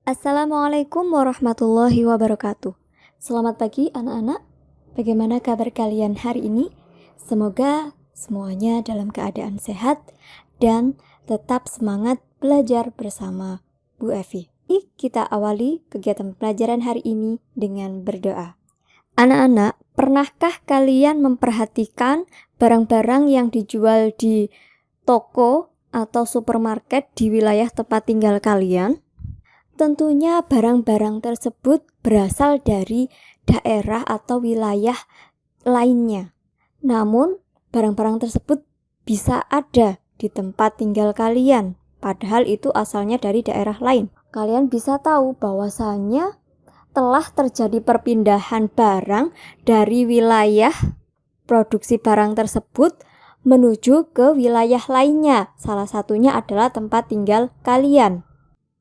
Assalamualaikum warahmatullahi wabarakatuh. Selamat pagi anak-anak. Bagaimana kabar kalian hari ini? Semoga semuanya dalam keadaan sehat dan tetap semangat belajar bersama Bu Evi. Kita awali kegiatan pelajaran hari ini dengan berdoa. Anak-anak, pernahkah kalian memperhatikan barang-barang yang dijual di toko atau supermarket di wilayah tempat tinggal kalian? Tentunya barang-barang tersebut berasal dari daerah atau wilayah lainnya. Namun, barang-barang tersebut bisa ada di tempat tinggal kalian, padahal itu asalnya dari daerah lain. Kalian bisa tahu bahwasannya telah terjadi perpindahan barang dari wilayah produksi barang tersebut menuju ke wilayah lainnya. Salah satunya adalah tempat tinggal kalian.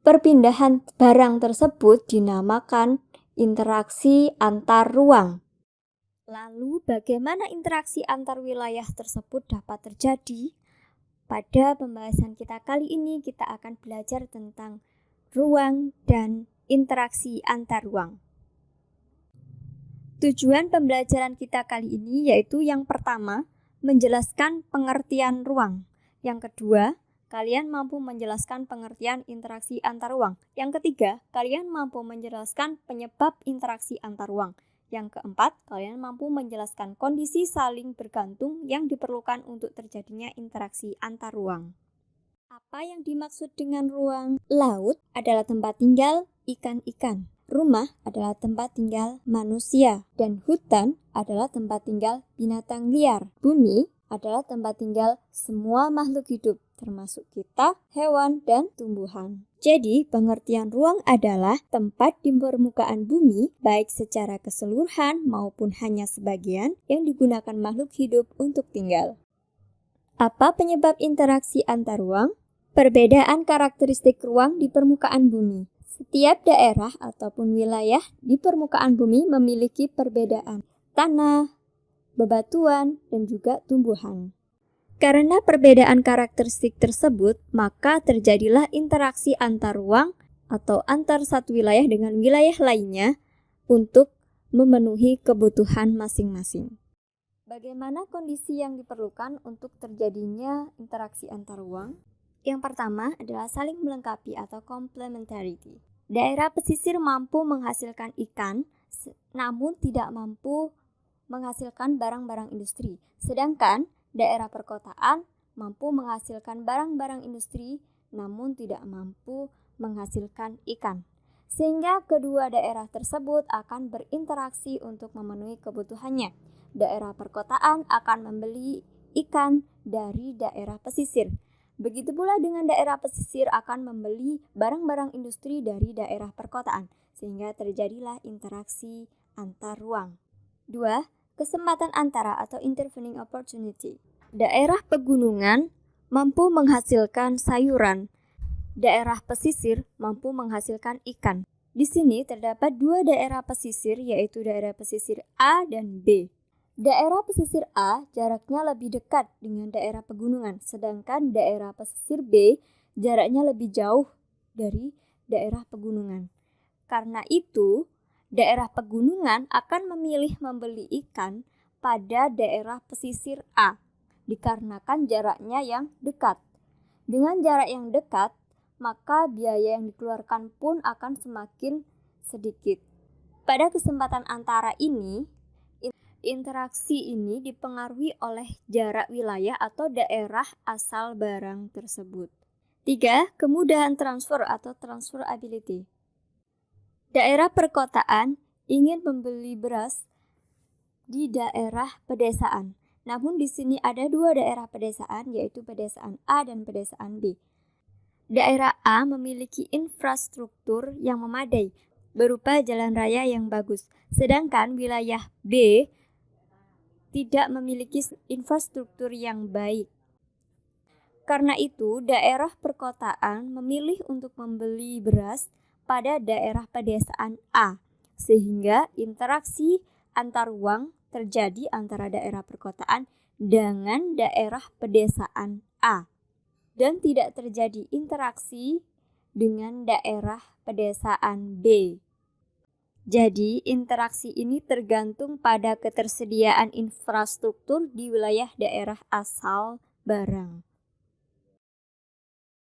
Perpindahan barang tersebut dinamakan interaksi antar ruang. Lalu bagaimana interaksi antar wilayah tersebut dapat terjadi? Pada pembahasan kita kali ini kita akan belajar tentang ruang dan interaksi antar ruang. Tujuan pembelajaran kita kali ini yaitu yang pertama, menjelaskan pengertian ruang. Yang kedua, kalian mampu menjelaskan pengertian interaksi antar ruang. Yang ketiga, kalian mampu menjelaskan penyebab interaksi antar ruang. Yang keempat, kalian mampu menjelaskan kondisi saling bergantung yang diperlukan untuk terjadinya interaksi antar ruang. Apa yang dimaksud dengan ruang? Laut adalah tempat tinggal ikan-ikan. Rumah adalah tempat tinggal manusia. Dan hutan adalah tempat tinggal binatang liar. Bumi adalah tempat tinggal semua makhluk hidup, termasuk kita, hewan, dan tumbuhan. Jadi, pengertian ruang adalah tempat di permukaan bumi, baik secara keseluruhan maupun hanya sebagian, yang digunakan makhluk hidup untuk tinggal. Apa penyebab interaksi antar ruang? Perbedaan karakteristik ruang di permukaan bumi. Setiap daerah ataupun wilayah di permukaan bumi memiliki perbedaan tanah, bebatuan, dan juga tumbuhan. Karena perbedaan karakteristik tersebut, maka terjadilah interaksi antar ruang atau antar satu wilayah dengan wilayah lainnya untuk memenuhi kebutuhan masing-masing. Bagaimana kondisi yang diperlukan untuk terjadinya interaksi antar ruang? Yang pertama adalah saling melengkapi atau complementarity. Daerah pesisir mampu menghasilkan ikan, namun tidak mampu menghasilkan barang-barang industri. Sedangkan daerah perkotaan mampu menghasilkan barang-barang industri, namun tidak mampu menghasilkan ikan. Sehingga kedua daerah tersebut akan berinteraksi untuk memenuhi kebutuhannya. Daerah perkotaan akan membeli ikan dari daerah pesisir. Begitu pula dengan daerah pesisir akan membeli barang-barang industri dari daerah perkotaan, sehingga terjadilah interaksi antar ruang. 2. Kesempatan antara atau intervening opportunity. Daerah pegunungan mampu menghasilkan sayuran. Daerah pesisir mampu menghasilkan ikan. Di sini terdapat dua daerah pesisir, yaitu daerah pesisir A dan B. Daerah pesisir A jaraknya lebih dekat dengan daerah pegunungan, sedangkan daerah pesisir B jaraknya lebih jauh dari daerah pegunungan. Karena itu, daerah pegunungan akan memilih membeli ikan pada daerah pesisir A, dikarenakan jaraknya yang dekat. Dengan jarak yang dekat, maka biaya yang dikeluarkan pun akan semakin sedikit. Pada kesempatan antara ini, interaksi ini dipengaruhi oleh jarak wilayah atau daerah asal barang tersebut. 3. Kemudahan transfer atau transferability. Daerah perkotaan ingin membeli beras di daerah pedesaan. Namun di sini ada dua daerah pedesaan, yaitu pedesaan A dan pedesaan B. Daerah A memiliki infrastruktur yang memadai, berupa jalan raya yang bagus. Sedangkan wilayah B tidak memiliki infrastruktur yang baik. Karena itu, daerah perkotaan memilih untuk membeli beras pada daerah pedesaan A, sehingga interaksi antar ruang terjadi antara daerah perkotaan dengan daerah pedesaan A, dan tidak terjadi interaksi dengan daerah pedesaan B. Jadi, interaksi ini tergantung pada ketersediaan infrastruktur di wilayah daerah asal barang.